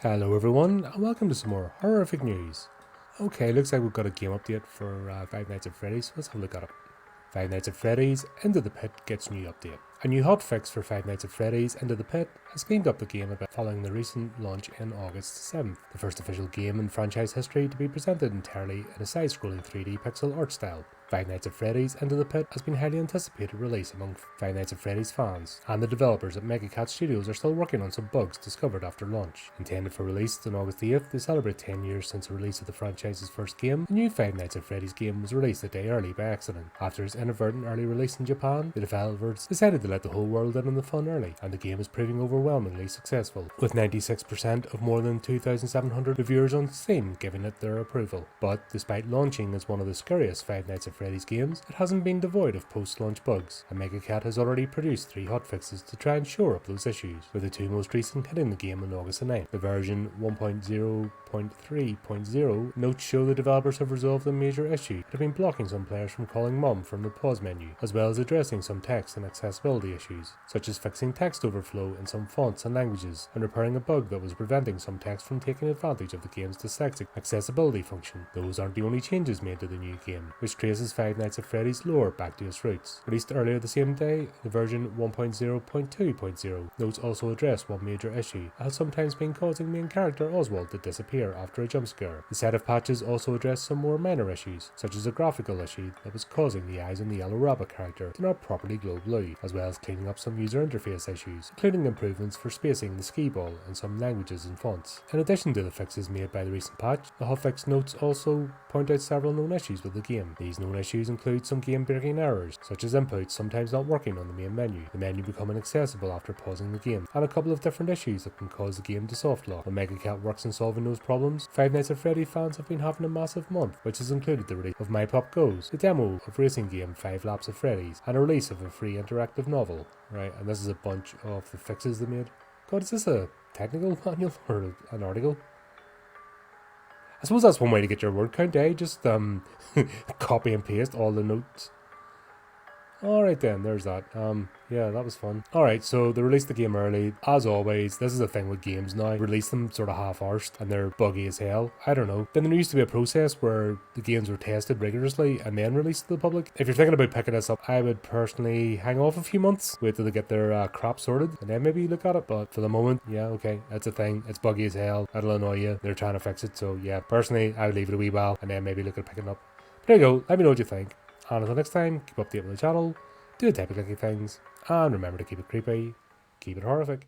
Hello everyone, and welcome to some more horrific news. Okay, looks like we've got a game update for Five Nights at Freddy's. Let's have a look at it. Five Nights at Freddy's Into the Pit gets new update. A new hotfix for Five Nights at Freddy's Into the Pit has cleaned up the game a bit following the recent launch in August 7th, the first official game in franchise history to be presented entirely in a side-scrolling 3D pixel art style. Five Nights at Freddy's Into the Pit has been a highly anticipated release among Five Nights at Freddy's fans, and the developers at Megacat Studios are still working on some bugs discovered after launch. Intended for release on August 8th to celebrate 10 years since the release of the franchise's first game, the new Five Nights at Freddy's game was released a day early by accident. After its inadvertent early release in Japan, the developers decided to let the whole world in on the fun early, and the game is proving overwhelmingly successful, with 96% of more than 2,700 reviewers on Steam giving it their approval. But despite launching as one of the scariest Five Nights at Freddy's games, it hasn't been devoid of post-launch bugs, and Megacat has already produced 3 hotfixes to try and shore up those issues, with the 2 most recent hitting the game on August 9th. The version 1.0.3.0 notes show the developers have resolved a major issue that have been blocking some players from calling mum from the pause menu, as well as addressing some text and accessibility issues, such as fixing text overflow in some fonts and languages, and repairing a bug that was preventing some text from taking advantage of the game's dyslexic accessibility function. Those aren't the only changes made to the new game, which traces Five Nights at Freddy's lore back to its roots. Released earlier the same day, the version 1.0.2.0 notes also address one major issue that has sometimes been causing main character Oswald to disappear after a jump scare. The set of patches also address some more minor issues, such as a graphical issue that was causing the eyes on the yellow rabbit character to not properly glow blue, as well as cleaning up some user interface issues, including improvements for spacing the ski ball in some languages and fonts. In addition to the fixes made by the recent patch, the hotfix notes also point out several known issues with the game. These known issues include some game-breaking errors, such as inputs sometimes not working on the main menu, the menu becoming inaccessible after pausing the game, and a couple of different issues that can cause the game to soft lock. When Megacat works on solving those problems, Five Nights at Freddy fans have been having a massive month, which has included the release of My Pop Goes, the demo of racing game 5 Laps of Freddy's, and a release of a free interactive novel. Right, and this is a bunch of the fixes they made. God, is this a technical manual or an article? I suppose that's one way to get your word count, eh? Just copy and paste all the notes. Alright then, there's that. Yeah, that was fun. Alright, so they released the game early. As always, this is the thing with games now. Release them sort of half-arsed and they're buggy as hell. I don't know. Then there used to be a process where the games were tested rigorously and then released to the public. If you're thinking about picking this up, I would personally hang off a few months, wait till they get their crap sorted, and then maybe look at it. But for the moment, yeah, okay, that's a thing. It's buggy as hell. That'll annoy you. They're trying to fix it, so yeah, personally, I would leave it a wee while and then maybe look at picking it up. But there you go. Let me know what you think. And until next time, keep updated with the channel, do the type of clicky things, and remember to keep it creepy, keep it horrific.